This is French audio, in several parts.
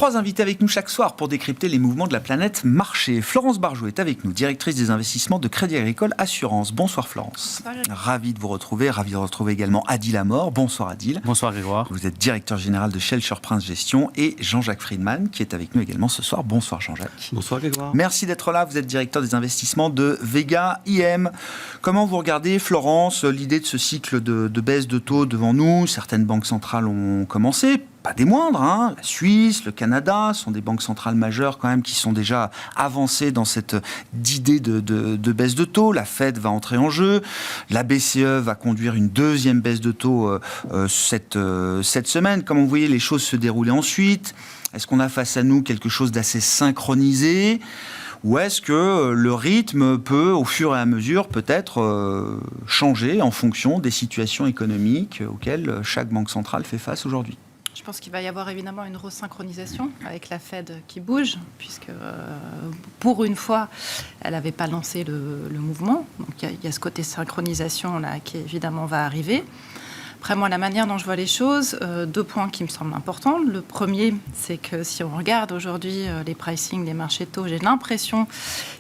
3 invités avec nous chaque soir pour décrypter les mouvements de la planète marché. Florence Barjot est avec nous, directrice des investissements de Crédit Agricole Assurance. Bonsoir Florence. Bonsoir. Ravi de vous retrouver. Ravi de retrouver également Adil Amor. Bonsoir Adil. Bonsoir Grégoire. Vous êtes directeur général de Shell Sure Prince Gestion et Jean-Jacques Friedman qui est avec nous également ce soir. Bonsoir Jean-Jacques. Bonsoir Grégoire. Merci d'être là. Vous êtes directeur des investissements de Vega IM. Comment vous regardez, Florence, l'idée de ce cycle de baisse de taux devant nous? Certaines banques centrales ont commencé. Pas des moindres, hein. La Suisse, le Canada sont des banques centrales majeures quand même qui sont déjà avancées dans cette idée de baisse de taux. La Fed va entrer en jeu. La BCE va conduire une deuxième baisse de taux cette semaine. Comment vous voyez les choses se dérouler ensuite? Est-ce qu'on a face à nous quelque chose d'assez synchronisé? Ou est-ce que le rythme peut, au fur et à mesure, peut-être changer en fonction des situations économiques auxquelles chaque banque centrale fait face aujourd'hui? Je pense qu'il va y avoir évidemment une resynchronisation avec la Fed qui bouge, puisque pour une fois, elle n'avait pas lancé le mouvement. Donc il y a ce côté synchronisation là qui évidemment va arriver. Après moi, la manière dont je vois les choses, 2 points qui me semblent importants. Le premier, c'est que si on regarde aujourd'hui les pricing des marchés de taux, j'ai l'impression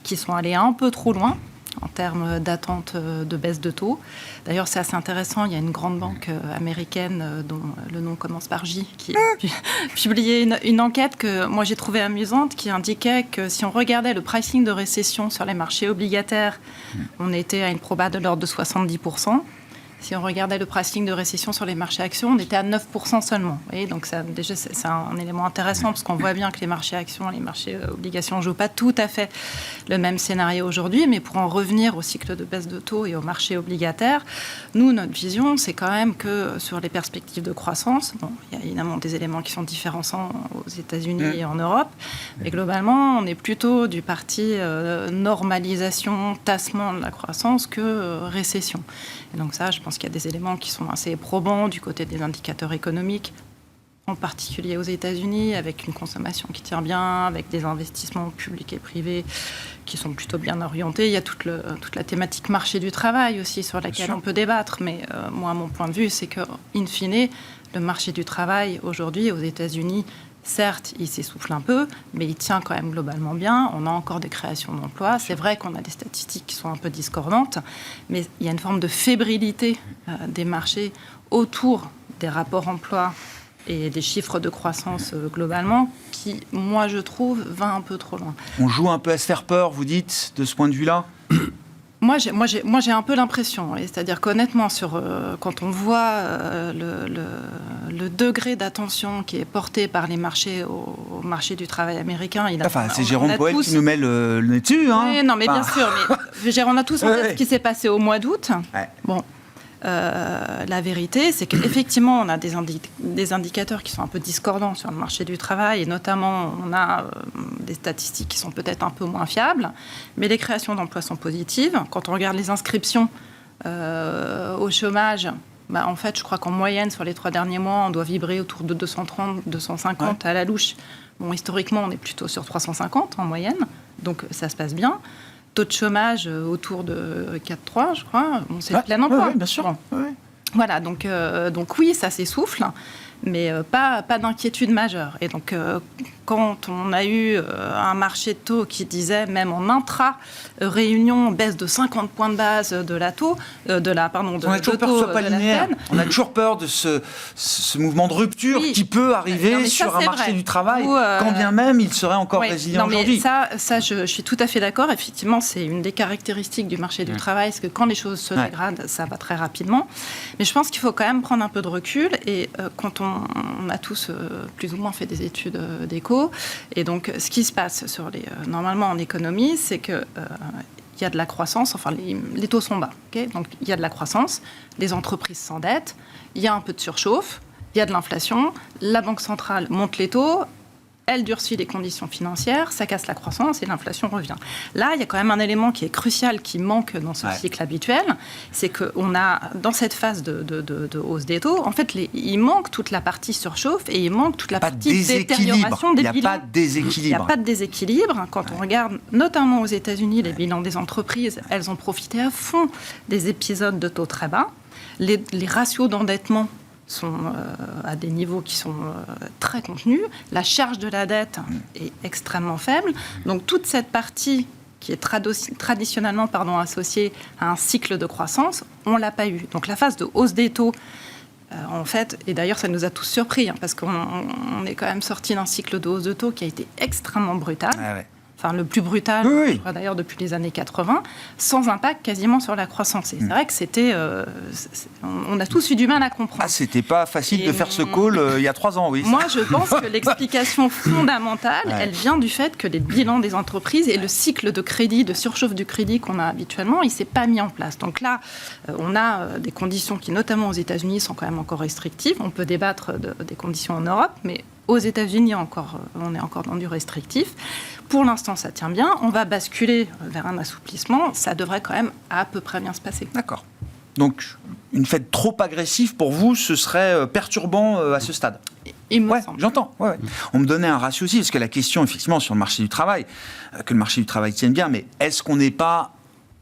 qu'ils sont allés un peu trop loin en termes d'attente de baisse de taux. D'ailleurs, c'est assez intéressant. Il y a une grande banque américaine dont le nom commence par J qui a publié une enquête que moi j'ai trouvée amusante qui indiquait que si on regardait le pricing de récession sur les marchés obligataires, on était à une proba de l'ordre de 70%. Si on regardait le pricing de récession sur les marchés actions, on était à 9% seulement. Et donc ça, déjà, c'est un élément intéressant parce qu'on voit bien que les marchés actions, les marchés obligations ne jouent pas tout à fait le même scénario aujourd'hui. Mais pour en revenir au cycle de baisse de taux et au marché obligataire, nous, notre vision, c'est quand même que sur les perspectives de croissance, bon, il y a évidemment des éléments qui sont différenciants aux États-Unis et en Europe, mais globalement, on est plutôt du parti normalisation, tassement de la croissance que récession. Et donc ça, je pense qu'il y a des éléments qui sont assez probants du côté des indicateurs économiques, en particulier aux États-Unis, avec une consommation qui tient bien, avec des investissements publics et privés qui sont plutôt bien orientés. Il y a toute la thématique marché du travail aussi sur laquelle on peut débattre. Mais moi, mon point de vue, c'est que, in fine, le marché du travail aujourd'hui aux États-Unis, certes, il s'essouffle un peu, mais il tient quand même globalement bien. On a encore des créations d'emplois. C'est vrai qu'on a des statistiques qui sont un peu discordantes, mais il y a une forme de fébrilité des marchés autour des rapports emploi et des chiffres de croissance globalement qui, moi, je trouve, va un peu trop loin. On joue un peu à se faire peur, vous dites, de ce point de vue-là? Moi, j'ai un peu l'impression, c'est-à-dire qu'honnêtement, quand on voit le degré d'attention qui est porté par les marchés au marché du travail américain, c'est Jérôme Powell qui nous met le nez dessus. Hein. Oui, non, mais bien sûr. Mais, on a tous en tête ce qui s'est passé au mois d'août. Ouais. Bon. La vérité, c'est qu'effectivement, on a des indicateurs qui sont un peu discordants sur le marché du travail, et notamment, on a des statistiques qui sont peut-être un peu moins fiables, mais les créations d'emplois sont positives. Quand on regarde les inscriptions au chômage, en fait, je crois qu'en moyenne, sur les 3 derniers mois, on doit vibrer autour de 230, 250 à la louche. Bon, historiquement, on est plutôt sur 350 en moyenne, donc ça se passe bien. Taux de chômage autour de 4,3, je crois. Bon, c'est plein emploi. Oui, bien sûr. Bon. Ouais. Voilà, donc oui, ça s'essouffle, mais pas d'inquiétude majeure. Et donc, quand on a eu un marché de taux qui disait, même en intra-réunion, baisse de 50 points de base de la taux, on a toujours peur que ce soit pas linéaire. On a toujours peur de ce mouvement de rupture qui peut arriver sur un marché du travail, quand bien même il serait encore résilient aujourd'hui. Ça, je suis tout à fait d'accord. Effectivement, c'est une des caractéristiques du marché du travail, c'est que quand les choses se dégradent, ça va très rapidement. Mais je pense qu'il faut quand même prendre un peu de recul. Et quand on a tous plus ou moins fait des études d'éco, et donc ce qui se passe normalement en économie, c'est que il y a de la croissance, enfin les taux sont bas, okay, donc il y a de la croissance, les entreprises s'endettent, il y a un peu de surchauffe, il y a de l'inflation, la Banque centrale monte les taux, elle durcit les conditions financières, ça casse la croissance et l'inflation revient. Là, il y a quand même un élément qui est crucial, qui manque dans ce cycle habituel, c'est qu'on a, dans cette phase de hausse des taux, en fait, il manque toute la partie surchauffe et il manque toute la partie détérioration des bilans. Il n'y a pas de déséquilibre. Il n'y a pas de déséquilibre. Quand on regarde, notamment aux États-Unis, les bilans des entreprises, elles ont profité à fond des épisodes de taux très bas. Les ratios d'endettement sont à des niveaux qui sont très contenus. La charge de la dette est extrêmement faible. Donc toute cette partie qui est traditionnellement associée à un cycle de croissance, on ne l'a pas eu. Donc la phase de hausse des taux, en fait, et d'ailleurs ça nous a tous surpris, parce qu'on est quand même sorti d'un cycle de hausse de taux qui a été extrêmement brutal. Ah ouais. Enfin, le plus brutal, je crois d'ailleurs, depuis les années 80, sans impact quasiment sur la croissance. Et c'est vrai que c'était... on a tous eu du mal à comprendre. Ah, c'était pas facile de faire ce call il y a 3 ans, oui. Moi, je pense que l'explication fondamentale, elle vient du fait que les bilans des entreprises et le cycle de crédit, de surchauffe du crédit qu'on a habituellement, il ne s'est pas mis en place. Donc là, on a des conditions qui, notamment aux États-Unis, sont quand même encore restrictives. On peut débattre des conditions en Europe, mais aux États-Unis, on est encore dans du restrictif. Pour l'instant, ça tient bien. On va basculer vers un assouplissement. Ça devrait quand même à peu près bien se passer. D'accord. Donc, une Fed trop agressive, pour vous, ce serait perturbant à ce stade? Il me semble. J'entends. Ouais. On me donnait un ratio aussi, parce que la question, effectivement, sur le marché du travail, que le marché du travail tienne bien, mais est-ce qu'on n'est pas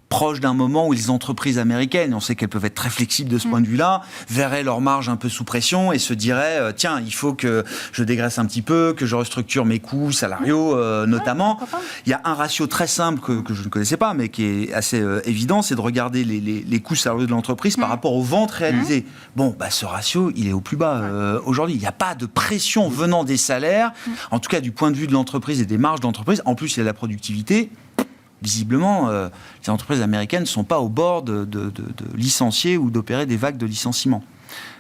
proche d'un moment où les entreprises américaines, on sait qu'elles peuvent être très flexibles de ce point de vue-là, verraient leur marge un peu sous pression et se diraient tiens, il faut que je dégraisse un petit peu, que je restructure mes coûts salariaux notamment. Il y a un ratio très simple que je ne connaissais pas, mais qui est assez évident, c'est de regarder les coûts salariaux de l'entreprise par rapport aux ventes réalisées. Bon, ce ratio, il est au plus bas aujourd'hui. Il n'y a pas de pression venant des salaires, en tout cas du point de vue de l'entreprise et des marges d'entreprise. En plus, il y a la productivité. Visiblement, les entreprises américaines ne sont pas au bord de licencier ou d'opérer des vagues de licenciements.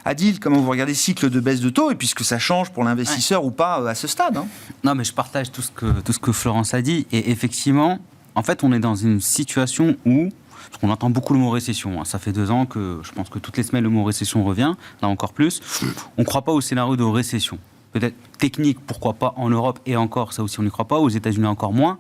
Adil, comment vous regardez le cycle de baisse de taux, et puisque ça change pour l'investisseur ou pas à ce stade Non, mais je partage tout ce que Florence a dit. Et effectivement, en fait, on est dans une situation où, parce qu'on entend beaucoup le mot récession, ça fait 2 ans que je pense que toutes les semaines le mot récession revient, là encore plus, on ne croit pas au scénario de récession. Peut-être technique, pourquoi pas en Europe, et encore, ça aussi on n'y croit pas, aux États-Unis encore moins.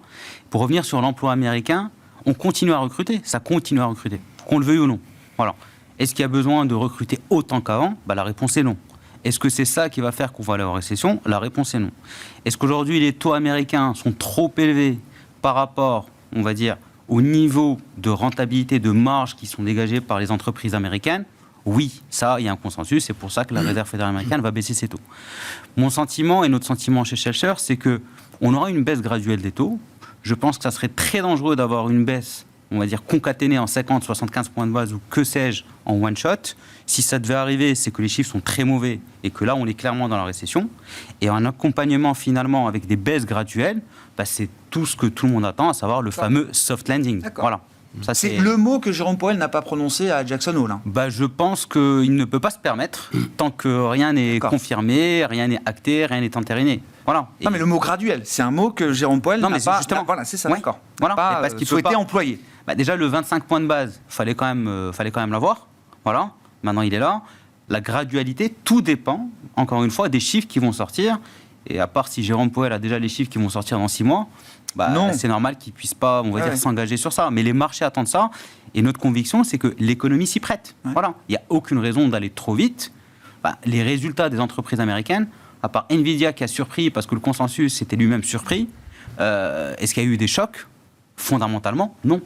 Pour revenir sur l'emploi américain, on continue à recruter, ça continue à recruter, qu'on le veuille ou non. Voilà. Est-ce qu'il y a besoin de recruter autant qu'avant ? La réponse est non. Est-ce que c'est ça qui va faire qu'on va aller en récession ? La réponse est non. Est-ce qu'aujourd'hui les taux américains sont trop élevés par rapport, on va dire, au niveau de rentabilité, de marge qui sont dégagés par les entreprises américaines ? Oui, ça, il y a un consensus, c'est pour ça que la Réserve fédérale américaine va baisser ses taux. Mon sentiment et notre sentiment chez Shelter, c'est qu'on aura une baisse graduelle des taux. Je pense que ça serait très dangereux d'avoir une baisse, on va dire, concaténée en 50, 75 points de base ou que sais-je, en one shot. Si ça devait arriver, c'est que les chiffres sont très mauvais et que là, on est clairement dans la récession. Et un accompagnement, finalement, avec des baisses graduelles, c'est tout ce que tout le monde attend, à savoir le fameux soft landing. D'accord. Voilà. Ça, c'est le mot que Jérôme Powell n'a pas prononcé à Jackson Hole. Je pense qu'il ne peut pas se permettre tant que rien n'est confirmé, rien n'est acté, rien n'est entériné. Voilà. Non, mais le mot graduel, c'est un mot que Jérôme Powell n'a pas... Justement. Voilà, c'est ça, d'accord. Voilà. Pas parce qu'il souhaité employer. Déjà, le 25 points de base, fallait quand même l'avoir. Voilà. Maintenant, il est là. La gradualité, tout dépend, encore une fois, des chiffres qui vont sortir. Et à part si Jérôme Powell a déjà les chiffres qui vont sortir dans 6 mois... c'est normal qu'ils ne puissent pas, on va dire, s'engager sur ça. Mais les marchés attendent ça. Et notre conviction, c'est que l'économie s'y prête. Voilà. Il n'y a aucune raison d'aller trop vite. Les résultats des entreprises américaines, à part Nvidia qui a surpris, parce que le consensus était lui-même surpris, est-ce qu'il y a eu des chocs ? Fondamentalement, non.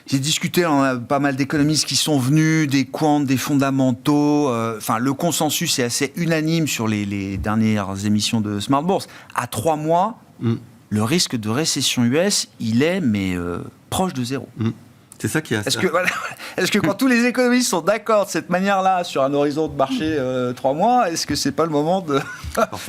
J'ai discuté, on a pas mal d'économistes qui sont venus, des quants, des fondamentaux. Le consensus est assez unanime sur les dernières émissions de Smart Bourse. À 3 mois... le risque de récession US, il est proche de 0. C'est ça qui est assez... Est-ce que quand tous les économistes sont d'accord de cette manière-là sur un horizon de marché 3 mois, est-ce que c'est pas le moment de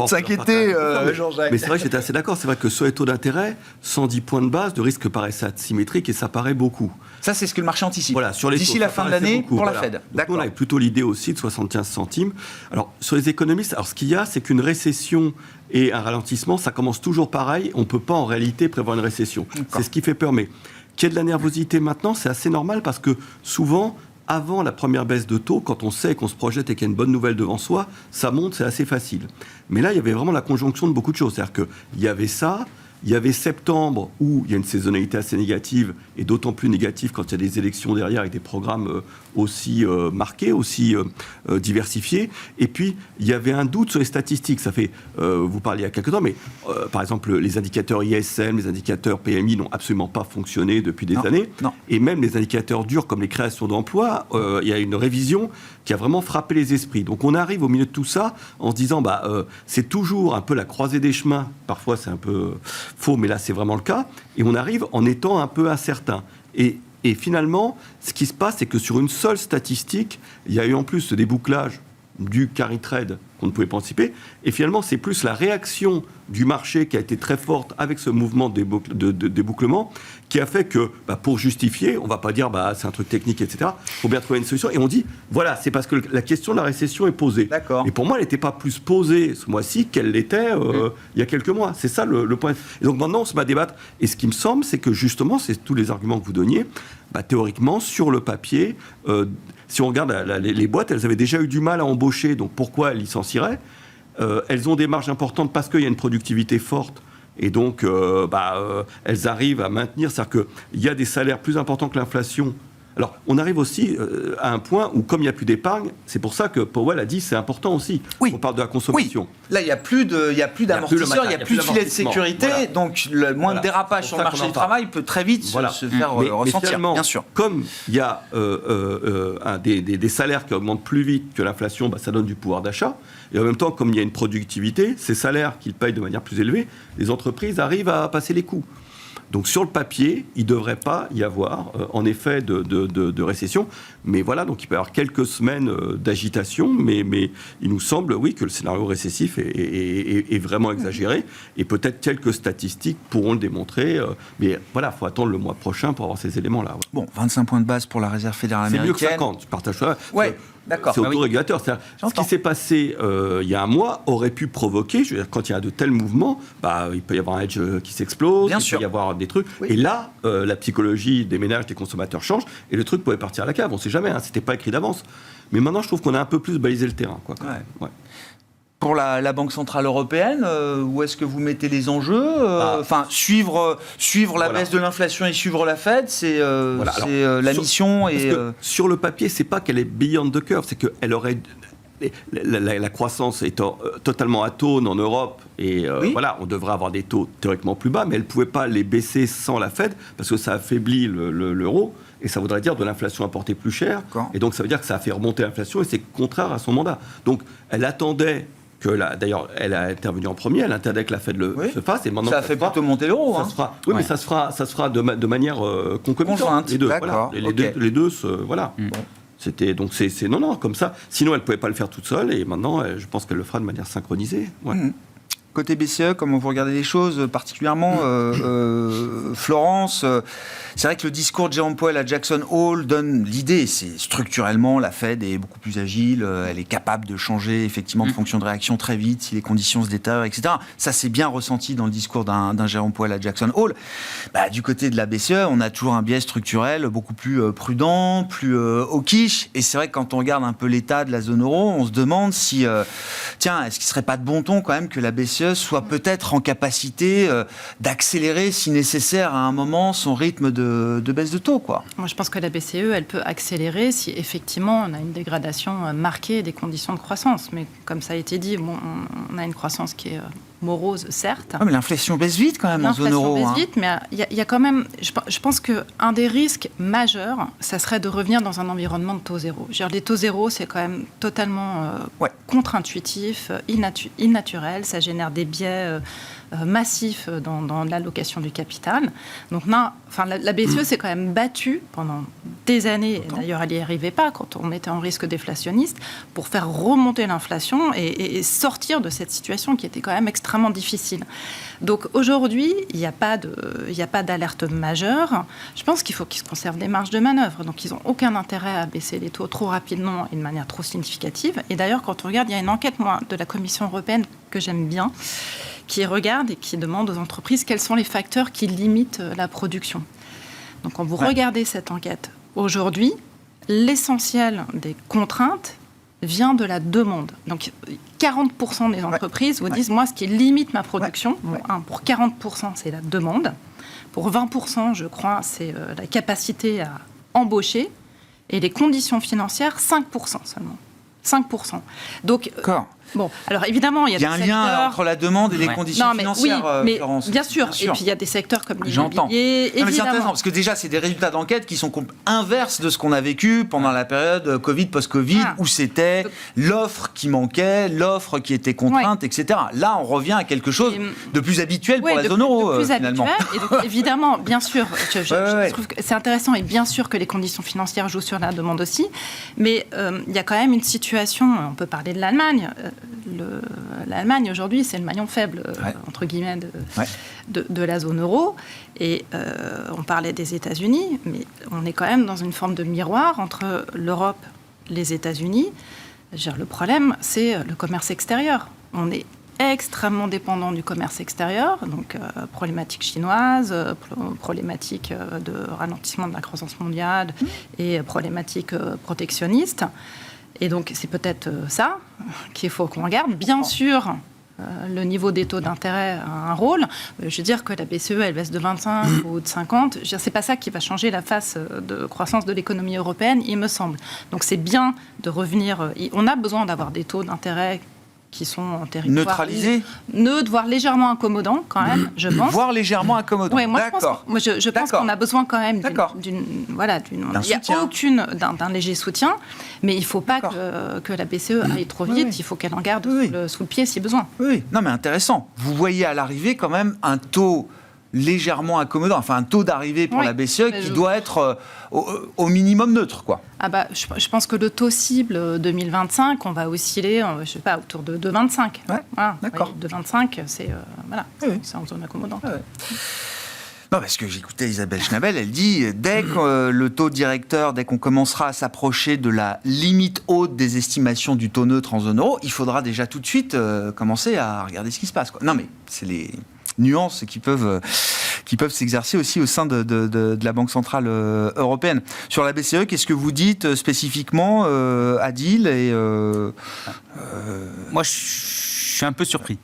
s'inquiéter, Jean-Jacques ? Mais c'est vrai que j'étais assez d'accord. C'est vrai que sur les taux d'intérêt, 110 points de base, le risque paraissait asymétrique et ça paraît beaucoup. Ça, c'est ce que le marché anticipe. Voilà, sur les d'ici taux, la fin de l'année pour la Fed. D'accord. On avait plutôt l'idée aussi de 75 centimes. Alors, sur les économistes, ce qu'il y a, c'est qu'une récession et un ralentissement, ça commence toujours pareil. On ne peut pas en réalité prévoir une récession. C'est ce qui fait peur. Mais qu'il y ait de la nervosité maintenant, c'est assez normal parce que souvent, avant la première baisse de taux, quand on sait qu'on se projette et qu'il y a une bonne nouvelle devant soi, ça monte, c'est assez facile. Mais là, il y avait vraiment la conjonction de beaucoup de choses. C'est-à-dire qu'il y avait ça, Il y avait septembre où il y a une saisonnalité assez négative, et d'autant plus négative quand il y a des élections derrière avec des programmes aussi marqués, aussi diversifiés. Et puis, il y avait un doute sur les statistiques. Ça fait, vous parliez il y a quelques temps, mais par exemple, les indicateurs ISM, les indicateurs PMI n'ont absolument pas fonctionné depuis des années. Non. Et même les indicateurs durs comme les créations d'emplois, il y a une révision qui a vraiment frappé les esprits. Donc on arrive au milieu de tout ça en se disant, c'est toujours un peu la croisée des chemins. Parfois c'est un peu faux, mais là c'est vraiment le cas. Et on arrive en étant un peu incertain. Et finalement, ce qui se passe, c'est que sur une seule statistique, il y a eu en plus ce débouclage du carry trade qu'on ne pouvait pas anticiper. Et finalement, c'est plus la réaction du marché qui a été très forte avec ce mouvement de débouclement qui a fait que, pour justifier, on ne va pas dire c'est un truc technique, etc. Il faut bien trouver une solution. Et on dit, voilà, c'est parce que la question de la récession est posée. D'accord. Et pour moi, elle n'était pas plus posée ce mois-ci qu'elle l'était il y a quelques mois. C'est ça le point. Et donc maintenant, on se met à débattre. Et ce qui me semble, c'est que justement, c'est tous les arguments que vous donniez, théoriquement, sur le papier, si on regarde les boîtes, elles avaient déjà eu du mal à embaucher, donc pourquoi elles licencieraient ? Elles ont des marges importantes parce qu'il y a une productivité forte. Et donc, elles arrivent à maintenir. C'est-à-dire qu'il y a des salaires plus importants que l'inflation. Alors, on arrive aussi à un point où, comme il n'y a plus d'épargne, c'est pour ça que Powell a dit c'est important aussi. Oui. On parle de la consommation. Oui. Là, il n'y a plus d'amortisseurs, il n'y a plus de filet de sécurité. Voilà. Donc, le moins de dérapage sur le marché du travail peut très vite se faire ressentir, bien sûr. Comme il y a des salaires qui augmentent plus vite que l'inflation, ça donne du pouvoir d'achat. Et en même temps, comme il y a une productivité, ces salaires qu'ils payent de manière plus élevée, les entreprises arrivent à passer les coûts. Donc sur le papier, il ne devrait pas y avoir en effet de récession. Mais voilà, donc il peut y avoir quelques semaines d'agitation, mais il nous semble, oui, que le scénario récessif est vraiment exagéré. Et peut-être quelques statistiques pourront le démontrer. Mais voilà, il faut attendre le mois prochain pour avoir ces éléments-là. Ouais. Bon, 25 points de base pour la Réserve fédérale américaine. C'est mieux que 50, je partage ça. Ouais. D'accord. C'est autorégulateur. Ce qui s'est passé il y a un mois aurait pu provoquer, je veux dire, quand il y a de tels mouvements, il peut y avoir un hedge qui s'explose, peut y avoir des trucs. Oui. Et là, la psychologie des ménages, des consommateurs change, et le truc pouvait partir à la cave. On ne sait jamais, c'était pas écrit d'avance. Mais maintenant, je trouve qu'on a un peu plus balisé le terrain. Ouais. Pour la Banque Centrale Européenne, où est-ce que vous mettez les enjeux suivre la baisse de l'inflation et suivre la Fed, c'est la mission. Sur le papier, c'est pas qu'elle est beyond the curve, c'est qu'elle aurait... La croissance étant totalement atone en Europe, et on devrait avoir des taux théoriquement plus bas, mais elle ne pouvait pas les baisser sans la Fed, parce que ça affaiblit l'euro, et ça voudrait dire de l'inflation importée plus chère, et donc ça veut dire que ça a fait remonter l'inflation, et c'est contraire à son mandat. Donc elle attendait d'ailleurs, elle a intervenu en premier, elle attendait que la Fed se fasse, et maintenant ça a fait plutôt monter l'euro. Mais ça se fera de manière concomitante. Les deux, les deux voilà. Bon. C'était donc c'est non comme ça. Sinon elle pouvait pas le faire toute seule, et maintenant je pense qu'elle le fera de manière synchronisée. Ouais. Côté BCE, comment vous regardez les choses, particulièrement Florence, c'est vrai que le discours de Jérôme Powell à Jackson Hole donne l'idée, c'est structurellement la Fed est beaucoup plus agile, elle est capable de changer effectivement de fonction de réaction très vite si les conditions se détériorent, etc. Ça c'est bien ressenti dans le discours d'un Jérôme Powell à Jackson Hole. Du côté de la BCE, on a toujours un biais structurel beaucoup plus prudent, plus hawkish, et c'est vrai que quand on regarde un peu l'état de la zone euro, on se demande si, est-ce qu'il ne serait pas de bon ton quand même que la BCE soit peut-être en capacité d'accélérer, si nécessaire, à un moment, son rythme de baisse de taux, quoi. Moi, je pense que la BCE, elle peut accélérer si, effectivement, on a une dégradation marquée des conditions de croissance. Mais comme ça a été dit, on a une croissance qui est morose, certes. Mais l'inflation baisse vite, quand même, en zone euro. L'inflation baisse vite, mais il y a quand même... Je pense qu'un des risques majeurs, ça serait de revenir dans un environnement de taux zéro. Les taux zéro, c'est quand même totalement contre-intuitif, innaturel. Ça génère des biais massifs dans l'allocation du capital. Donc la BCE s'est quand même battue pendant des années, et d'ailleurs elle n'y arrivait pas quand on était en risque déflationniste, pour faire remonter l'inflation et sortir de cette situation qui était quand même extrêmement difficile. Donc aujourd'hui, il n'y a pas d'alerte majeure. Je pense qu'il faut qu'ils se conservent des marges de manœuvre. Donc ils n'ont aucun intérêt à baisser les taux trop rapidement et de manière trop significative. Et d'ailleurs, quand on regarde, il y a une enquête de la Commission européenne que j'aime bien, qui regarde et qui demande aux entreprises quels sont les facteurs qui limitent la production. Donc quand vous regardez cette enquête, aujourd'hui, l'essentiel des contraintes vient de la demande. Donc 40% des entreprises vous disent, moi, ce qui limite ma production, pour 40%, c'est la demande. Pour 20%, je crois, c'est la capacité à embaucher. Et les conditions financières, 5% seulement. 5%. Donc, bon, alors évidemment, il y a un lien entre la demande et les conditions financières, Florence. Bien sûr. Et puis il y a des secteurs comme l'immobilier, évidemment. Mais c'est intéressant, parce que déjà, c'est des résultats d'enquête qui sont inverses de ce qu'on a vécu pendant la période Covid, post-Covid, où c'était l'offre qui manquait, l'offre qui était contrainte, etc. Là, on revient à quelque chose de plus habituel pour la zone euro, finalement. Et donc, évidemment, bien sûr, je trouve que c'est intéressant, et bien sûr que les conditions financières jouent sur la demande aussi, mais il y a quand même une situation, on peut parler de l'Allemagne. L'Allemagne, aujourd'hui, c'est le maillon faible, entre guillemets, de la zone euro. Et on parlait des États-Unis, mais on est quand même dans une forme de miroir entre l'Europe et les États-Unis. Le problème, c'est le commerce extérieur. On est extrêmement dépendant du commerce extérieur, donc problématique chinoise, problématique de ralentissement de la croissance mondiale et problématique protectionniste. Et donc, c'est peut-être ça qu'il faut qu'on regarde. Bien sûr, le niveau des taux d'intérêt a un rôle. Je veux dire que la BCE, elle baisse de 25 ou de 50. C'est pas ça qui va changer la face de croissance de l'économie européenne, il me semble. Donc, c'est bien de revenir. On a besoin d'avoir des taux d'intérêt qui sont en territoire neutralisés, neutre, voire légèrement incommodants quand même, je pense. Voire légèrement incommodants. Oui, je pense qu'on a besoin quand même d'un léger soutien, mais il ne faut pas que la BCE aille trop vite. Il faut qu'elle en garde sous le pied si besoin. Oui, non mais intéressant. Vous voyez à l'arrivée quand même un taux légèrement accommodant, enfin un taux d'arrivée pour la BCE qui doit être au minimum neutre, quoi. Je pense que le taux cible 2025, on va osciller, je sais pas, autour de 2,25. Voilà, d'accord. 2,25, c'est c'est en zone accommodante. Non, parce que j'écoutais Isabelle Schnabel, elle dit dès que le taux directeur, dès qu'on commencera à s'approcher de la limite haute des estimations du taux neutre en zone euro, il faudra déjà tout de suite commencer à regarder ce qui se passe, quoi. Non, mais c'est les nuances qui peuvent s'exercer aussi au sein de la Banque Centrale Européenne. Sur la BCE, qu'est-ce que vous dites spécifiquement, Adil Moi, je suis un peu surpris.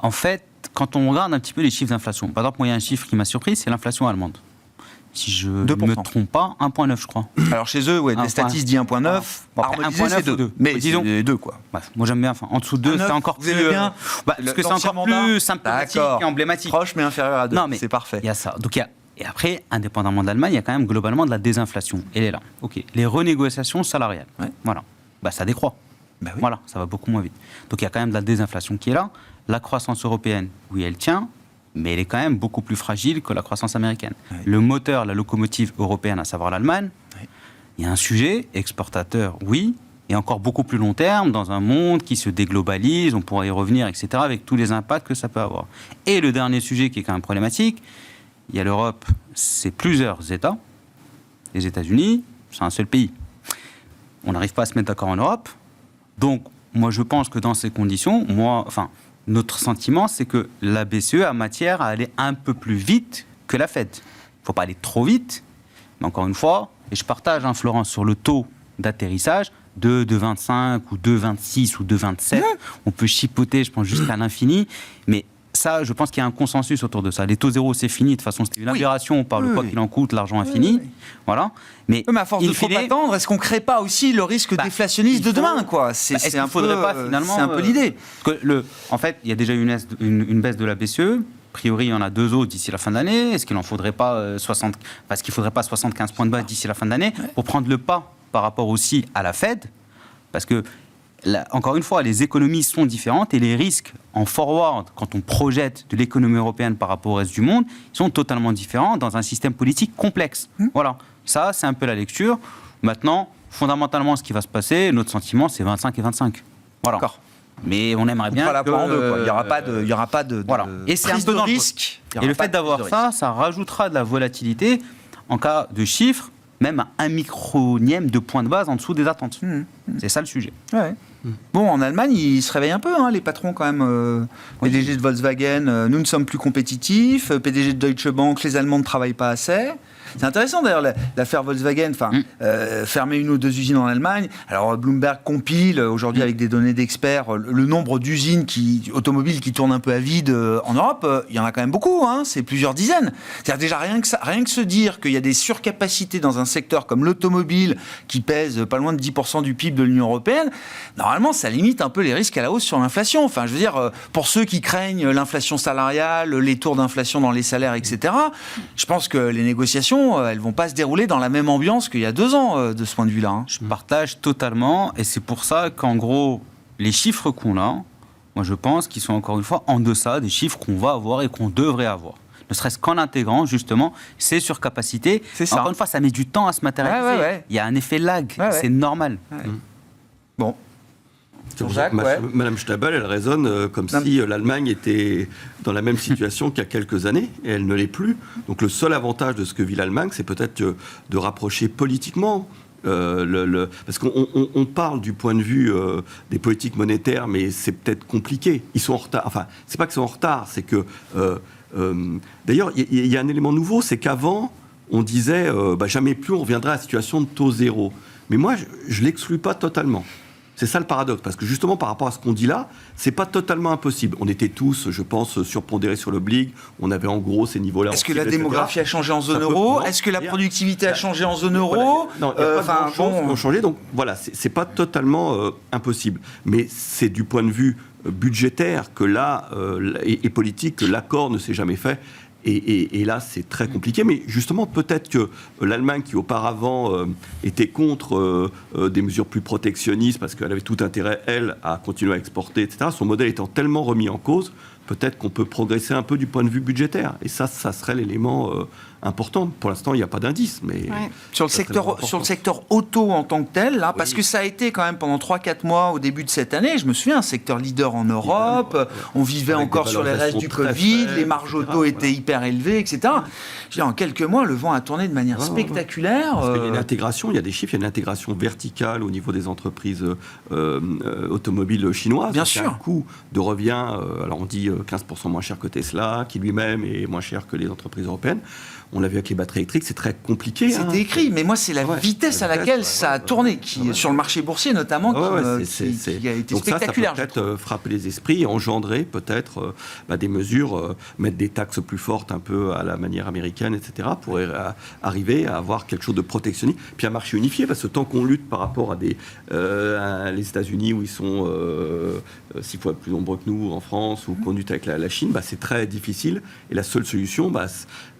En fait, quand on regarde un petit peu les chiffres d'inflation, par exemple, moi, il y a un chiffre qui m'a surpris, c'est l'inflation allemande. Si je ne me trompe pas, 1,9, je crois. Alors chez eux, des statistiques disent 1,9. Harmonisé, c'est 2. Mais disons 2, quoi. Moi, j'aime bien. En dessous de 2, c'est encore plus... bien parce que c'est encore plus symptomatique et emblématique. Proche, mais inférieur à 2. C'est parfait. Il y a ça. Donc, et après, indépendamment de l'Allemagne, il y a quand même globalement de la désinflation. Elle est là. OK. Les renégociations salariales. Voilà. Ça décroît. Voilà, ça va beaucoup moins vite. Donc, il y a quand même de la désinflation qui est là. La croissance européenne, oui, elle tient, mais elle est quand même beaucoup plus fragile que la croissance américaine. Le moteur, la locomotive européenne, à savoir l'Allemagne, il y a un sujet, exportateur, oui, et encore beaucoup plus long terme, dans un monde qui se déglobalise, on pourra y revenir, etc., avec tous les impacts que ça peut avoir. Et le dernier sujet qui est quand même problématique, il y a l'Europe, c'est plusieurs États. Les États-Unis, c'est un seul pays. On n'arrive pas à se mettre d'accord en Europe. Donc, moi, je pense que dans ces conditions, notre sentiment, c'est que la BCE a matière à aller un peu plus vite que la Fed. Il ne faut pas aller trop vite, mais encore une fois, et je partage, Florence, sur le taux d'atterrissage, 2,25 ou 2,26 ou 2,27, on peut chipoter, je pense, jusqu'à l'infini, mais ça, je pense qu'il y a un consensus autour de ça. Les taux zéro, c'est fini. De toute façon, c'était une aberration. On parle quoi qu'il en coûte, l'argent infini. Voilà. Mais à force de trop attendre, est-ce qu'on ne crée pas aussi le risque déflationniste de demain, quoi? C'est un peu l'idée. En fait, il y a déjà une baisse de la BCE. A priori, il y en a 2 autres d'ici la fin de l'année. Est-ce qu'il n'en faudrait pas 75 points de base d'ici la fin de l'année pour prendre le pas par rapport aussi à la Fed? Parce que encore une fois, les économies sont différentes et les risques en forward, quand on projette de l'économie européenne par rapport au reste du monde, ils sont totalement différents dans un système politique complexe. Voilà, ça, c'est un peu la lecture. Maintenant, fondamentalement, ce qui va se passer, notre sentiment, c'est 25 et 25. Voilà. D'accord. Mais on aimerait bien que... Il n'y aura pas de voilà. Et c'est un peu de risque. Et le fait d'avoir ça rajoutera de la volatilité en cas de chiffres, même à 1 micronième de point de base en dessous des attentes. C'est ça le sujet. Ouais. Bon, en Allemagne, ils se réveillent un peu, les patrons quand même. PDG de Volkswagen, nous ne sommes plus compétitifs. PDG de Deutsche Bank, les Allemands ne travaillent pas assez. C'est intéressant d'ailleurs l'affaire Volkswagen, fermer une ou deux usines en Allemagne. Alors Bloomberg compile aujourd'hui avec des données d'experts le nombre d'usines automobiles qui tournent un peu à vide en Europe. Il y en a quand même beaucoup, c'est plusieurs dizaines. C'est-à-dire déjà rien que se dire qu'il y a des surcapacités dans un secteur comme l'automobile qui pèse pas loin de 10% du PIB de l'Union européenne, normalement ça limite un peu les risques à la hausse sur l'inflation. Enfin, je veux dire, pour ceux qui craignent l'inflation salariale, les taux d'inflation dans les salaires, etc., je pense que les négociations, elles vont pas se dérouler dans la même ambiance qu'il y a 2 ans, de ce point de vue-là. Je partage totalement, et c'est pour ça qu'en gros, les chiffres qu'on a, moi je pense qu'ils sont encore une fois en deçà des chiffres qu'on va avoir et qu'on devrait avoir. Ne serait-ce qu'en intégrant justement ces surcapacités. C'est ça. Encore une fois, ça met du temps à se matérialiser. Ouais. Il y a un effet lag, c'est normal. Ouais. Bon. Jacques, Madame Schnabel, elle raisonne comme si l'Allemagne était dans la même situation qu'il y a quelques années, et elle ne l'est plus. Donc le seul avantage de ce que vit l'Allemagne, c'est peut-être de rapprocher politiquement. Parce qu'on parle du point de vue des politiques monétaires, mais c'est peut-être compliqué. Ils sont en retard. Enfin, c'est pas qu'ils sont en retard, c'est que... d'ailleurs, il y a un élément nouveau, c'est qu'avant, on disait jamais plus on reviendra à la situation de taux zéro. Mais moi, je ne l'exclus pas totalement. C'est ça le paradoxe, parce que justement, par rapport à ce qu'on dit là, c'est pas totalement impossible. On était tous, je pense, surpondérés sur l'oblig. On avait en gros ces niveaux-là. Est-ce que la démographie a changé en zone euro ? Est-ce que la productivité a changé en zone euro ? Non, il n'y a pas grand-chose qui ont changé. Donc voilà, c'est pas totalement impossible. Mais c'est du point de vue budgétaire que là, et politique, que l'accord ne s'est jamais fait. Et là, c'est très compliqué. Mais justement, peut-être que l'Allemagne, qui auparavant était contre des mesures plus protectionnistes, parce qu'elle avait tout intérêt, elle, à continuer à exporter, etc., son modèle étant tellement remis en cause, peut-être qu'on peut progresser un peu du point de vue budgétaire. Et ça serait l'élément important. Pour l'instant, il n'y a pas d'indice. Mais sur le secteur auto en tant que tel, là, parce que ça a été quand même pendant 3-4 mois au début de cette année, je me souviens, un secteur leader en Europe, on vivait encore sur les restes du Covid, les marges auto étaient hyper élevées, etc. Je veux dire, en quelques mois, le vent a tourné de manière spectaculaire. Parce qu'il y a une intégration, il y a des chiffres, il y a une intégration verticale au niveau des entreprises automobiles chinoises. Bien sûr. Il y a un coût de revient, alors on dit 15% moins cher que Tesla, qui lui-même est moins cher que les entreprises européennes. On l'a vu avec les batteries électriques, c'est très compliqué. C'était écrit, mais moi, c'est la vitesse à laquelle ça a tourné, sur le marché boursier notamment, qui a été donc spectaculaire. Ça peut peut-être frapper les esprits et engendrer peut-être des mesures, mettre des taxes plus fortes un peu à la manière américaine, etc., pour arriver à avoir quelque chose de protectionniste. Puis un marché unifié, parce que tant qu'on lutte par rapport à les États-Unis, où ils sont 6 fois plus nombreux que nous en France, ou qu'on lutte avec la Chine, c'est très difficile. Et la seule solution,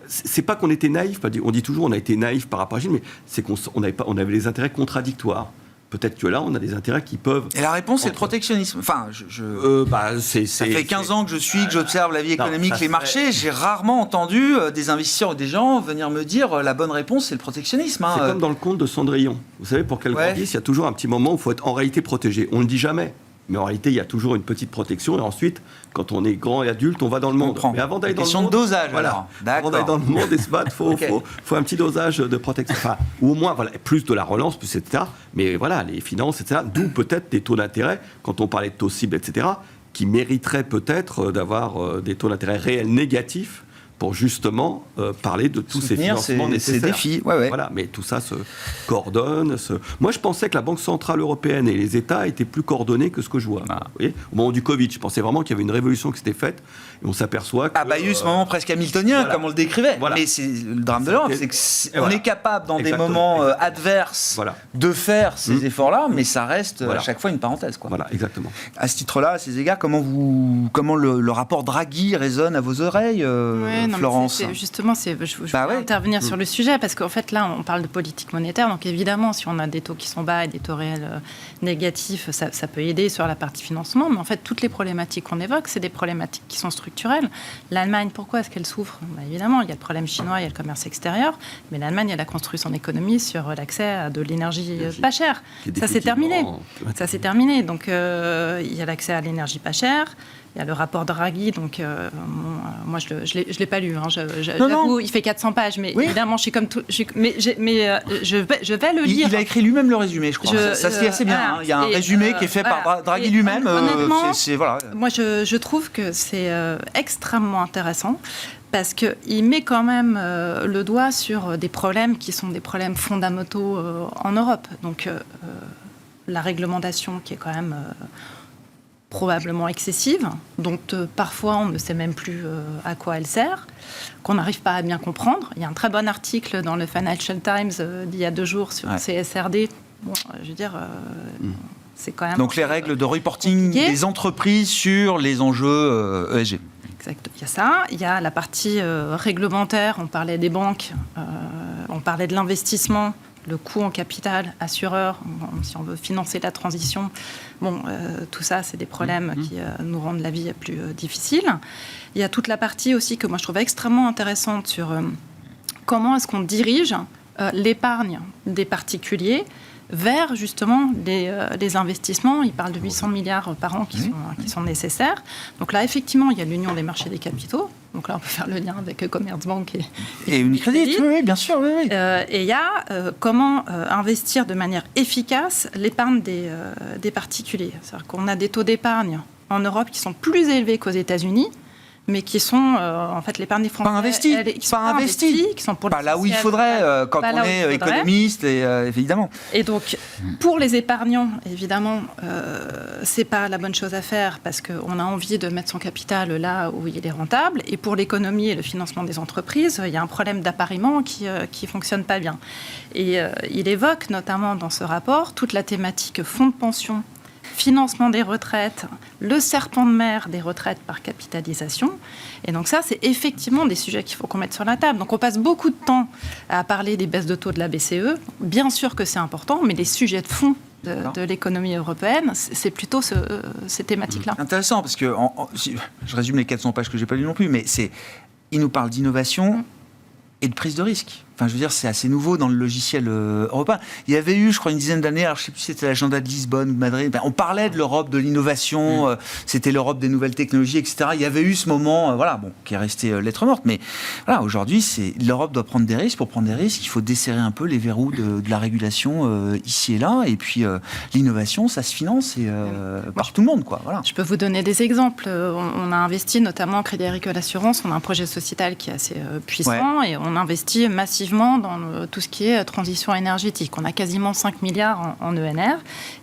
c'est pas qu'on était naïf, on dit toujours on a été naïf par rapport à la Chine, mais c'est on avait des intérêts contradictoires. Peut-être que là, on a des intérêts qui peuvent... Et la réponse, c'est le protectionnisme. Enfin, ça fait 15 ans que j'observe la vie économique, les marchés. J'ai rarement entendu des investisseurs ou des gens venir me dire la bonne réponse, c'est le protectionnisme. C'est comme dans le conte de Cendrillon. Vous savez, pour qu'elle grandisse, il y a toujours un petit moment où il faut être en réalité protégé. On ne le dit jamais. Mais en réalité, il y a toujours une petite protection. Et ensuite, quand on est grand et adulte, on va dans le monde. Mais avant d'aller dans le monde... Question de dosage, voilà. Avant d'aller dans le monde et se battre, il faut un petit dosage de protection. Enfin, ou au moins, plus de la relance, plus, etc. Mais voilà, les finances, etc. D'où peut-être des taux d'intérêt, quand on parlait de taux cibles, etc., qui mériteraient peut-être d'avoir des taux d'intérêt réels négatifs pour justement parler de tous ces financements nécessaires. Ces défis. Voilà, mais tout ça se coordonne. Moi, je pensais que la Banque Centrale Européenne et les États étaient plus coordonnés que ce que je vois. Vous voyez, au moment du Covid, je pensais vraiment qu'il y avait une révolution qui s'était faite, et on s'aperçoit que... il y a eu ce moment presque hamiltonien, comme on le décrivait. Voilà. Mais c'est le drame de l'Europe, c'est qu'on est capable, dans des moments adverses, de faire ces efforts-là, mais ça reste à chaque fois une parenthèse. Voilà, exactement. À ce titre-là, à ces égards, comment le rapport Draghi résonne à vos oreilles Florence. Je vais intervenir sur le sujet, parce qu'en fait, là, on parle de politique monétaire. Donc, évidemment, si on a des taux qui sont bas et des taux réels négatifs, ça peut aider sur la partie financement. Mais en fait, toutes les problématiques qu'on évoque, c'est des problématiques qui sont structurelles. L'Allemagne, pourquoi est-ce qu'elle souffre ? Évidemment, il y a le problème chinois, il y a le commerce extérieur. Mais l'Allemagne, elle a construit son économie sur l'accès à de l'énergie pas chère. Ça, c'est terminé. Donc, il y a l'accès à l'énergie pas chère. Il y a le rapport Draghi, donc moi je l'ai pas lu. J'avoue, il fait 400 pages, mais évidemment, je suis comme tout. Je vais le lire. Il a écrit lui-même le résumé, je crois. Ça se lit assez bien. Il y a un résumé qui est fait par Draghi lui-même. Honnêtement, moi je trouve que c'est extrêmement intéressant. parce qu'il met quand même le doigt sur des problèmes qui sont des problèmes fondamentaux en Europe. Donc, la réglementation qui est quand même probablement excessive, dont parfois on ne sait même plus à quoi elle sert, qu'on n'arrive pas à bien comprendre. Il y a un très bon article dans le Financial Times d'il y a 2 jours sur CSRD. Bon, je veux dire, c'est quand même... Donc les règles de reporting compliqué. des entreprises sur les enjeux ESG. Exact. Il y a ça. Il y a la partie réglementaire. On parlait des banques, on parlait de l'investissement, le coût en capital, assureur, si on veut financer la transition. Bon, tout ça, c'est des problèmes qui nous rendent la vie plus difficile. Il y a toute la partie aussi que moi je trouve extrêmement intéressante sur comment est-ce qu'on dirige l'épargne des particuliers vers justement les investissements. Il parle de 800 milliards par an qui sont nécessaires. Donc là, effectivement, il y a l'union des marchés des capitaux. Donc là, on peut faire le lien avec Commerzbank et Unicredit. Oui, bien sûr. Oui. Et il y a comment investir de manière efficace l'épargne des particuliers. C'est-à-dire qu'on a des taux d'épargne en Europe qui sont plus élevés qu'aux États-Unis, mais qui sont en fait l'épargne des Français. Pas investis. Qui sont pour pas là où il faudrait quand on est économiste, évidemment. Et donc, pour les épargnants, évidemment, c'est pas la bonne chose à faire parce qu'on a envie de mettre son capital là où il est rentable. Et pour l'économie et le financement des entreprises, il y a un problème d'appariement qui fonctionne pas bien. Et il évoque notamment dans ce rapport toute la thématique fonds de pension, financement des retraites, le serpent de mer des retraites par capitalisation. Et donc ça, c'est effectivement des sujets qu'il faut qu'on mette sur la table. Donc on passe beaucoup de temps à parler des baisses de taux de la BCE. Bien sûr que c'est important, mais les sujets de fond de l'économie européenne, c'est plutôt ces thématiques-là. Intéressant, parce que je résume les 400 pages que je n'ai pas lues non plus, mais il nous parle d'innovation et de prise de risque. Enfin, je veux dire, c'est assez nouveau dans le logiciel européen. Il y avait eu, je crois, une dizaine d'années, alors je ne sais plus si c'était l'agenda de Lisbonne ou de Madrid, on parlait de l'Europe de l'innovation, c'était l'Europe des nouvelles technologies, etc. Il y avait eu ce moment, qui est resté lettre morte. Mais voilà, aujourd'hui, l'Europe doit prendre des risques. Pour prendre des risques, il faut desserrer un peu les verrous de la régulation ici et là. Et puis, l'innovation, ça se finance par tout le monde, quoi. Voilà. Je peux vous donner des exemples. On a investi notamment en Crédit Agricole Assurance. On a un projet sociétal qui est assez puissant et on investit massivement dans tout ce qui est transition énergétique. On a quasiment 5 milliards en ENR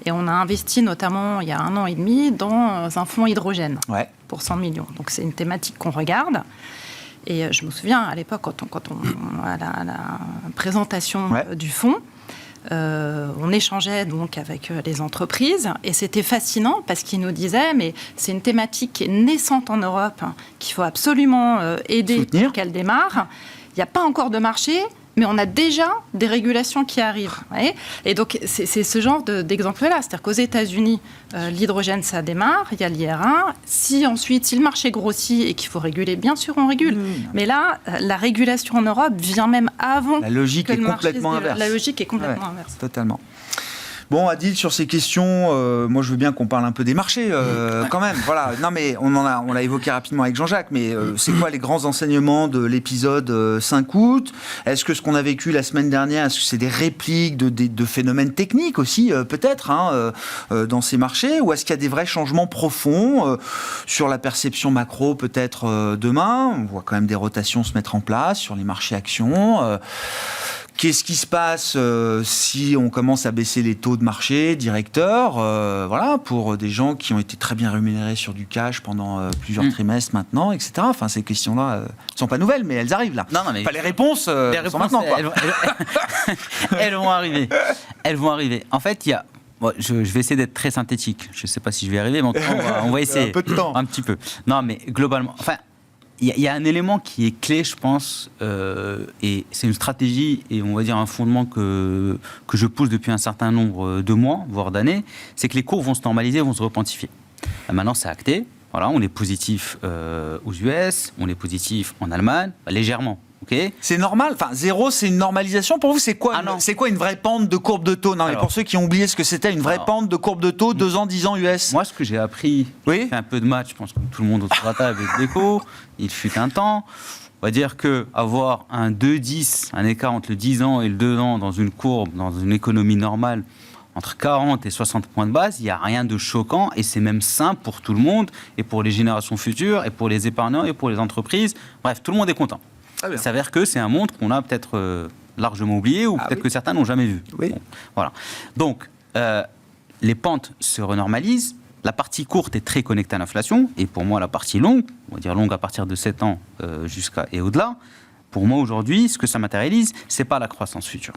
et on a investi notamment il y a 1 an et demi dans un fonds hydrogène pour 100 millions. Donc c'est une thématique qu'on regarde. Et je me souviens à l'époque, quand on à la présentation du fonds, on échangeait donc avec les entreprises et c'était fascinant parce qu'ils nous disaient mais c'est une thématique qui est naissante en Europe, qu'il faut absolument aider pour qu'elle démarre. Il n'y a pas encore de marché, mais on a déjà des régulations qui arrivent. Et donc, c'est ce genre d'exemple-là. C'est-à-dire qu'aux États-Unis, l'hydrogène, ça démarre, il y a l'IR1. Si le marché grossit et qu'il faut réguler, bien sûr, on régule. Mais là, la régulation en Europe vient même avant. La logique est complètement inverse. La logique est complètement inverse. Totalement. Bon, Adil, sur ces questions, moi je veux bien qu'on parle un peu des marchés quand même. Voilà. Non, mais on l'a évoqué rapidement avec Jean-Jacques, mais c'est quoi les grands enseignements de l'épisode 5 août ? Est-ce que ce qu'on a vécu la semaine dernière, est-ce que c'est des répliques de phénomènes techniques aussi, peut-être, dans ces marchés ? Ou est-ce qu'il y a des vrais changements profonds sur la perception macro, peut-être demain ? On voit quand même des rotations se mettre en place sur les marchés actions. Qu'est-ce qui se passe si on commence à baisser les taux de marché directeurs, pour des gens qui ont été très bien rémunérés sur du cash pendant plusieurs trimestres maintenant, etc. Enfin, ces questions-là ne sont pas nouvelles, mais elles arrivent là. Non, mais les réponses sont maintenant, quoi. Elles vont arriver. Elles vont arriver. En fait, il y a... Bon, je vais essayer d'être très synthétique. Je ne sais pas si je vais y arriver, mais en tout cas, on va essayer. Un peu de temps. Un petit peu. Non, mais globalement... Enfin, il y a un élément qui est clé, je pense, et c'est une stratégie et on va dire un fondement que je pousse depuis un certain nombre de mois, voire d'années, c'est que les cours vont se normaliser, vont se requantifier. Maintenant, c'est acté. Voilà, on est positif aux US, on est positif en Allemagne, légèrement. Okay. C'est normal. Enfin, 0, c'est une normalisation. Pour vous, c'est quoi, c'est quoi une vraie pente de courbe de taux ? Non, mais pour ceux qui ont oublié ce que c'était, une vraie pente de courbe de taux, 2 ans, 10 ans US. Moi, ce que j'ai appris, j'ai fait un peu de maths, je pense que tout le monde autour de la table est d'éco, il fut un temps. On va dire qu'avoir un 2-10, un écart entre le 10 ans et le 2 ans dans une courbe, dans une économie normale, entre 40 et 60 points de base, il n'y a rien de choquant et c'est même simple pour tout le monde et pour les générations futures et pour les épargnants et pour les entreprises. Bref, tout le monde est content. Il s'avère que c'est un monde qu'on a peut-être largement oublié ou peut-être que certains n'ont jamais vu. Oui. Bon, voilà. Donc, les pentes se renormalisent. La partie courte est très connectée à l'inflation et pour moi, la partie longue, on va dire longue à partir de 7 ans jusqu'à et au-delà, pour moi aujourd'hui, ce que ça matérialise, ce n'est pas la croissance future.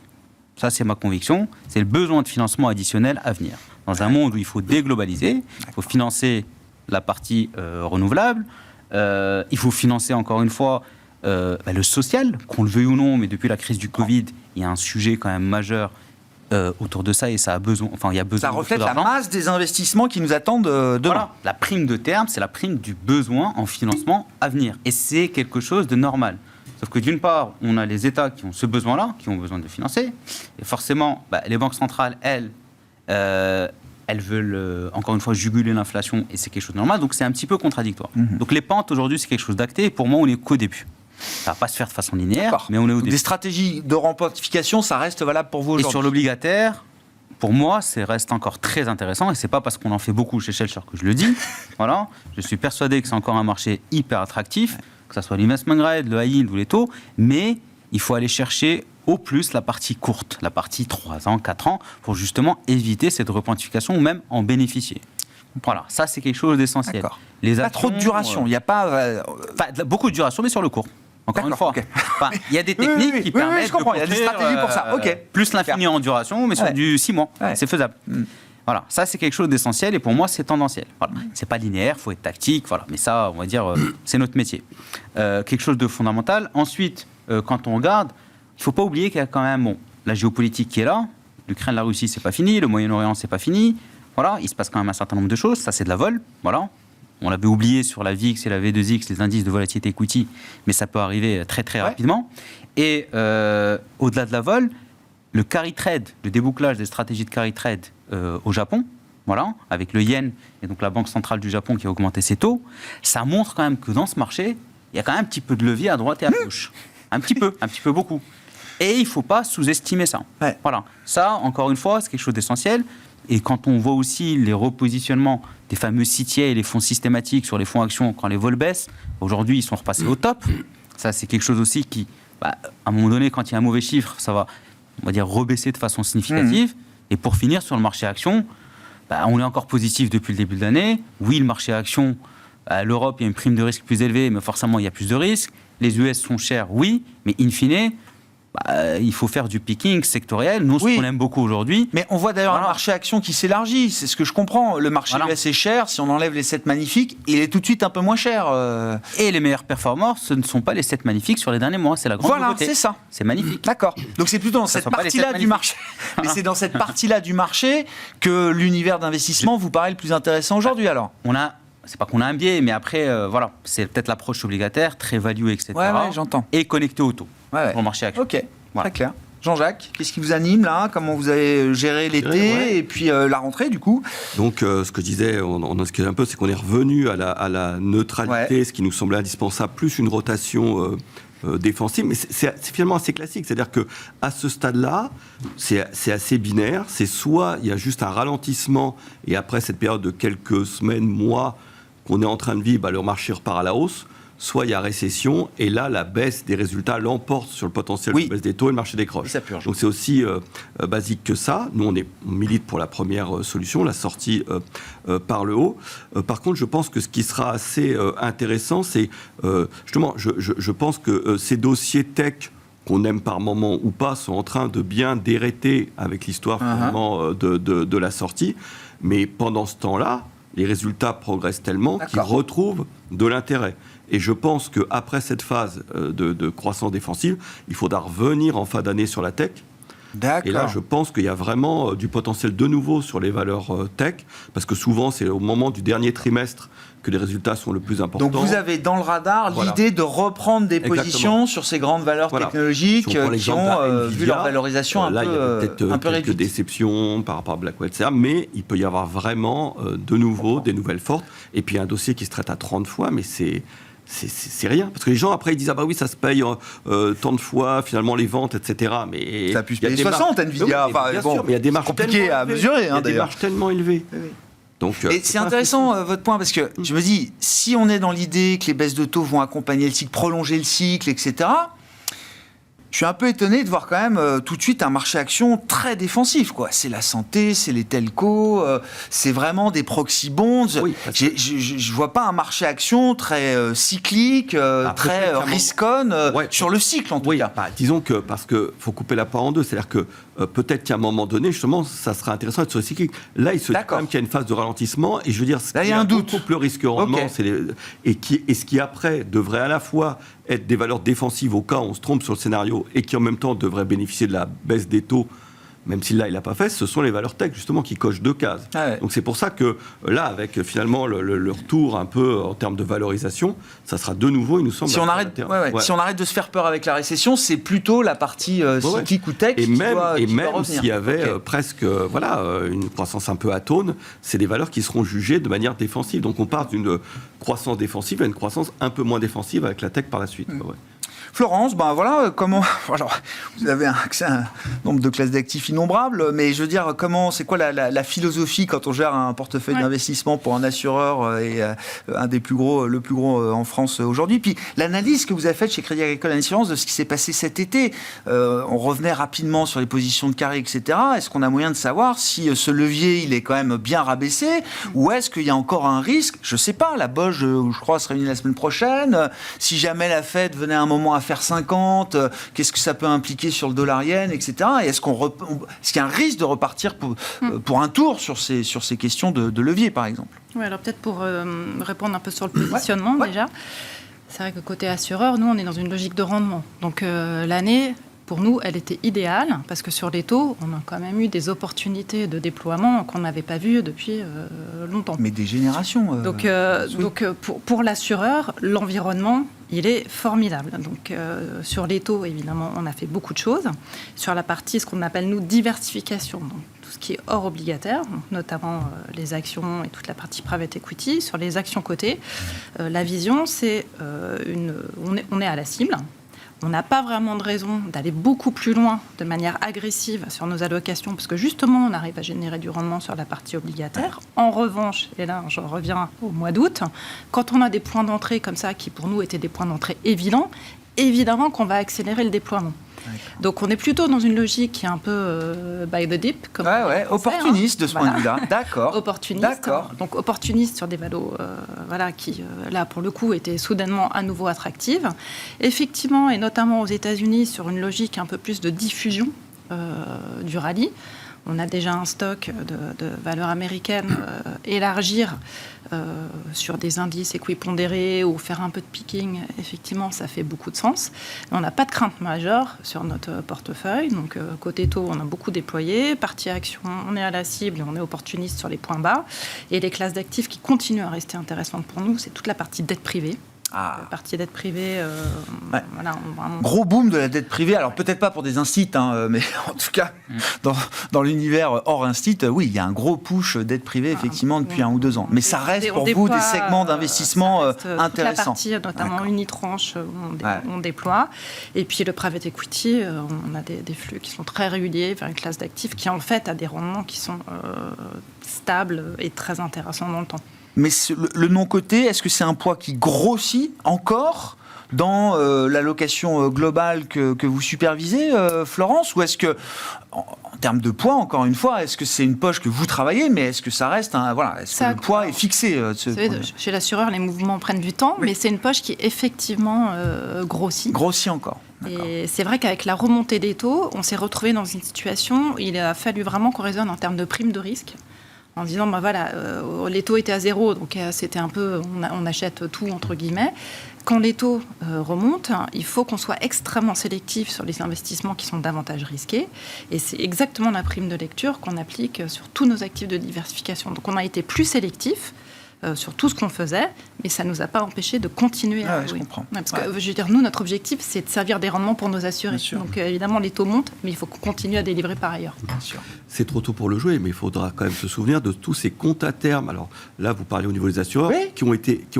Ça, c'est ma conviction. C'est le besoin de financement additionnel à venir. Dans un monde où il faut déglobaliser, il faut financer la partie renouvelable, il faut financer, encore une fois, le social, qu'on le veuille ou non, mais depuis la crise du Covid, il y a un sujet quand même majeur autour de ça et ça a besoin, il y a besoin ça reflète la masse des investissements qui nous attendent demain. Voilà. La prime de terme, c'est la prime du besoin en financement à venir. Et c'est quelque chose de normal. Sauf que d'une part, on a les États qui ont ce besoin-là, qui ont besoin de financer. Et forcément, les banques centrales, elles veulent, encore une fois, juguler l'inflation et c'est quelque chose de normal. Donc c'est un petit peu contradictoire. Donc les pentes, aujourd'hui, c'est quelque chose d'acté. Et pour moi, on n'est qu'au début. Ça ne va pas se faire de façon linéaire, mais on est au début. Des stratégies de remportification, ça reste valable pour vous aujourd'hui. Et sur l'obligataire, pour moi, ça reste encore très intéressant. Et ce n'est pas parce qu'on en fait beaucoup chez Shelter que je le dis. Voilà. Je suis persuadé que c'est encore un marché hyper attractif, que ce soit l'investment grade, le high yield ou les taux, mais il faut aller chercher au plus la partie courte, la partie 3 ans, 4 ans, pour justement éviter cette repointification ou même en bénéficier. Voilà, ça c'est quelque chose d'essentiel. Les actions, pas trop de duration, il n'y a pas... beaucoup de duration, mais sur le court. Encore une fois, il y a des techniques qui permettent je comprends, il y a des stratégies pour ça. Plus l'infini en duration, mais sur du 6 mois, c'est faisable. Voilà, ça c'est quelque chose d'essentiel et pour moi c'est tendanciel. Voilà. C'est pas linéaire, il faut être tactique, voilà. Mais ça, on va dire, c'est notre métier. Quelque chose de fondamental. Ensuite, quand on regarde, il faut pas oublier qu'il y a quand même la géopolitique qui est là. L'Ukraine, la Russie, c'est pas fini. Le Moyen-Orient, c'est pas fini. Voilà, il se passe quand même un certain nombre de choses. Ça, c'est de la vol. Voilà. On l'avait oublié sur la VIX et la V2X, les indices de volatilité equity, mais ça peut arriver très très rapidement. Et au-delà de la vol, le carry trade, le débouclage des stratégies de carry trade au Japon, voilà, avec le yen et donc la Banque centrale du Japon qui a augmenté ses taux, ça montre quand même que dans ce marché, il y a quand même un petit peu de levier à droite et à gauche. Un petit peu beaucoup. Et il ne faut pas sous-estimer ça. Voilà. Ça, encore une fois, c'est quelque chose d'essentiel. Et quand on voit aussi les repositionnements des fameux CTA et les fonds systématiques sur les fonds actions, quand les vols baissent, aujourd'hui, ils sont repassés au top. Ça, c'est quelque chose aussi qui, à un moment donné, quand il y a un mauvais chiffre, ça va, on va dire, rebaisser de façon significative. Et pour finir, sur le marché action, on est encore positif depuis le début de l'année. Oui, le marché action, l'Europe, il y a une prime de risque plus élevée, mais forcément, il y a plus de risques. Les US sont chers, oui, mais in fine, il faut faire du picking sectoriel. Nous, ce qu'on aime beaucoup aujourd'hui. Mais on voit d'ailleurs un marché action qui s'élargit. C'est ce que je comprends. Le marché US est cher. Si on enlève les 7 magnifiques, il est tout de suite un peu moins cher. Et les meilleurs performeurs, ce ne sont pas les 7 magnifiques sur les derniers mois. C'est la grande nouveauté. Voilà, c'est ça. C'est magnifique. D'accord. Donc c'est plutôt dans cette partie-là du marché. Mais c'est dans cette partie-là du marché que l'univers d'investissement vous paraît le plus intéressant aujourd'hui, alors. C'est pas qu'on a un biais, mais après, c'est peut-être l'approche obligataire, très value, etc. Ouais, j'entends. Et connecté au taux pour le marché action. Ok, très clair. Jean-Jacques, qu'est-ce qui vous anime là? Comment vous avez géré l'été et puis la rentrée du coup? Donc ce que je disais, on en discutait un peu, c'est qu'on est revenu à la neutralité, ce qui nous semblait indispensable, plus une rotation défensive. Mais c'est finalement assez classique, c'est-à-dire qu'à ce stade-là, c'est assez binaire. C'est soit il y a juste un ralentissement et après cette période de quelques semaines, mois qu'on est en train de vivre, le marché repart à la hausse. Soit il y a récession, et là, la baisse des résultats l'emporte sur le potentiel de baisse des taux et le marché décroche. Donc c'est aussi basique que ça. Nous, on milite pour la première solution, la sortie par le haut. Par contre, je pense que ce qui sera assez intéressant, c'est justement, je pense que ces dossiers tech, qu'on aime par moment ou pas, sont en train de bien déréter avec l'histoire finalement de la sortie. Mais pendant ce temps-là, les résultats progressent tellement qu'ils retrouvent de l'intérêt. Et je pense qu'après cette phase de croissance défensive, il faudra revenir en fin d'année sur la tech. Et là, je pense qu'il y a vraiment du potentiel de nouveau sur les valeurs tech, parce que souvent, c'est au moment du dernier trimestre que les résultats sont le plus importants. Donc vous avez dans le radar l'idée de reprendre des positions sur ces grandes valeurs technologiques qui ont vu leur valorisation un peu réduite. Là, il y a peut-être quelques déceptions par rapport à Blackwell, etc. Mais il peut y avoir vraiment de nouveau des nouvelles fortes. Et puis un dossier qui se traite à 30 fois, mais c'est c'est rien. Parce que les gens, après, ils disent, ah bah oui, ça se paye tant de fois, finalement, les ventes, etc. Mais ça a pu se payer 60, Nvidia. Oui, bien sûr, mais il y a des marges compliquées à mesurer, il y a des marges tellement élevées. Oui. Donc, et c'est intéressant votre point, parce que je me dis, si on est dans l'idée que les baisses de taux vont accompagner le cycle, prolonger le cycle, etc., je suis un peu étonné de voir quand même tout de suite un marché action très défensif, quoi. C'est la santé, c'est les telcos, c'est vraiment des proxy bonds. Oui, je vois pas un marché action très cyclique, très risk-on sur le cycle en tout cas. Bah, disons que parce que faut couper la part en deux, c'est-à-dire que peut-être qu'à un moment donné, justement, ça sera intéressant d'être sur le cyclique. Là, il se dit quand même qu'il y a une phase de ralentissement, et je veux dire, là, il y a un doute. Le risque-rendement, et ce qui après devrait à la fois être des valeurs défensives au cas où on se trompe sur le scénario, et qui en même temps devrait bénéficier de la baisse des taux, même si là il n'a pas fait, ce sont les valeurs tech justement qui cochent 2 cases. Donc c'est pour ça que là, avec finalement le retour un peu en termes de valorisation, ça sera de nouveau, il nous semble... Si on arrête de se faire peur avec la récession, c'est plutôt la partie cyclique ou tech et qui même, doit même s'il y avait presque une croissance un peu atone, c'est des valeurs qui seront jugées de manière défensive. Donc on part d'une croissance défensive à une croissance un peu moins défensive avec la tech par la suite. Florence, comment... Alors, vous avez accès à un nombre de classes d'actifs innombrables, mais je veux dire, c'est quoi la philosophie quand on gère un portefeuille d'investissement pour un assureur et le plus gros en France aujourd'hui? Puis l'analyse que vous avez faite chez Crédit Agricole Assurance de ce qui s'est passé cet été, on revenait rapidement sur les positions de carré, etc. Est-ce qu'on a moyen de savoir si ce levier, il est quand même bien rabaissé, ou est-ce qu'il y a encore un risque? Je sais pas, la BOJ, je crois, se réunit la semaine prochaine. Si jamais la Fed venait à un moment à faire 50, qu'est-ce que ça peut impliquer sur le dollar yen, etc. Et est-ce qu'il y a un risque de repartir pour un tour sur ces questions de levier, par exemple? Oui, alors peut-être pour répondre un peu sur le positionnement déjà. C'est vrai que côté assureur, nous, on est dans une logique de rendement. Donc l'année, pour nous, elle était idéale, parce que sur les taux, on a quand même eu des opportunités de déploiement qu'on n'avait pas vues depuis longtemps. Mais des générations. Donc pour l'assureur, l'environnement, il est formidable. Donc sur les taux, évidemment, on a fait beaucoup de choses. Sur la partie, ce qu'on appelle, nous, diversification, donc tout ce qui est hors obligataire, donc notamment les actions et toute la partie private equity. Sur les actions cotées, la vision, c'est on est à la cible. On n'a pas vraiment de raison d'aller beaucoup plus loin de manière agressive sur nos allocations, parce que justement, on arrive à générer du rendement sur la partie obligataire. En revanche, et là, je reviens au mois d'août, quand on a des points d'entrée comme ça, qui pour nous étaient des points d'entrée évidents, évidemment qu'on va accélérer le déploiement. Donc on est plutôt dans une logique qui est un peu by the dip, comme opportuniste de ce point de vue-là. D'accord. Opportuniste. D'accord. Donc opportuniste sur des valos, qui là pour le coup étaient soudainement à nouveau attractives. Effectivement, et notamment aux États-Unis, sur une logique un peu plus de diffusion du rallye. On a déjà un stock de valeurs américaines. Élargir sur des indices équipondérés ou faire un peu de picking, effectivement, ça fait beaucoup de sens. Mais on n'a pas de crainte majeure sur notre portefeuille. Donc, côté taux, on a beaucoup déployé. Partie action, on est à la cible et on est opportuniste sur les points bas. Et les classes d'actifs qui continuent à rester intéressantes pour nous, c'est toute la partie dette privée. La partie dette privée, vraiment... Gros boom de la dette privée, alors peut-être pas pour des instituts, mais en tout cas, dans l'univers hors institut, oui, il y a un gros push dette privée, effectivement, depuis 1 ou 2 ans. Mais ça reste pour vous des segments d'investissement intéressants. La partie, notamment unitranche, on déploie. Et puis le private equity, on a des flux qui sont très réguliers vers une classe d'actifs qui, en fait, a des rendements qui sont stables et très intéressants dans le temps. Mais le non-coté, est-ce que c'est un poids qui grossit encore dans l'allocation globale que vous supervisez, Florence? Ou est-ce que, en termes de poids, encore une fois, est-ce que c'est une poche que vous travaillez, mais est-ce que ça reste est-ce que le poids est fixé chez l'assureur, les mouvements prennent du temps, mais c'est une poche qui effectivement grossit. Grossit encore. Et c'est vrai qu'avec la remontée des taux, on s'est retrouvé dans une situation où il a fallu vraiment qu'on raisonne en termes de prime de risque. En disant, les taux étaient à 0, donc c'était un peu, on achète tout, entre guillemets. Quand les taux remontent, il faut qu'on soit extrêmement sélectif sur les investissements qui sont davantage risqués. Et c'est exactement la prime de lecture qu'on applique sur tous nos actifs de diversification. Donc on a été plus sélectif sur tout ce qu'on faisait, mais ça ne nous a pas empêché de continuer à Ouais, je jouer. comprends. Ouais, parce que, je veux dire, nous, notre objectif, c'est de servir des rendements pour nos assurés. Bien sûr. Donc, évidemment, les taux montent, mais il faut qu'on continue à délivrer par ailleurs. Bien sûr. C'est trop tôt pour le jouer, mais il faudra quand même se souvenir de tous ces comptes à terme. Alors là, vous parlez au niveau des assureurs, Oui. qui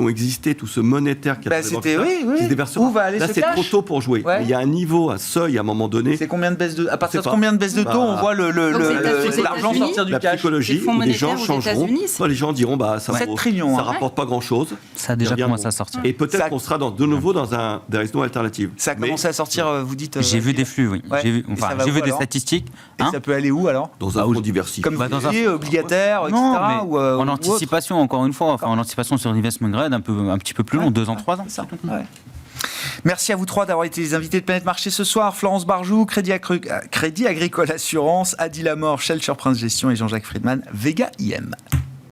ont existé, tout ce monétaire qui a Bah, dans les c'était- banques, oui, oui. c'est des versements. Où va aller Là, ce c'est cash trop tôt pour jouer. Ouais. Mais il y a un niveau, un seuil à un moment donné. C'est combien de baisses de... À partir Je de sais pas. combien de baisses de taux on voit aux États-Unis, l'argent sortir du La cash? psychologie, Les fonds où les gens monétaires aux changeront. États-Unis, c'est- Soit les gens diront, bah, ça 7 trillions, ça hein. rapporte pas grand-chose. Ça a déjà Ils reviendront. commencé à sortir. Et peut-être Ça- qu'on sera de nouveau dans un des raisons alternatives. Ça a Mais commencé à sortir, vous dites... J'ai vu des flux, oui. Ouais. J'ai vu, Et ça va j'ai où, vu des alors statistiques. Et Hein ça peut aller où alors? dans un fonds diversifié. Comme Bah, vous dans un disiez, obligataire, etc. Non, mais ou, en ou anticipation, encore une fois, enfin, en anticipation sur l'investment grade, un petit peu plus long, 2 ans, 3 ans. C'est ça. Ouais. Merci à vous trois d'avoir été les invités de Planète Marché ce soir. Florence Barjou, Crédit Agricole Assurance, Adi Lamor, Shell Surprince Gestion et Jean-Jacques Friedman, Vega IM.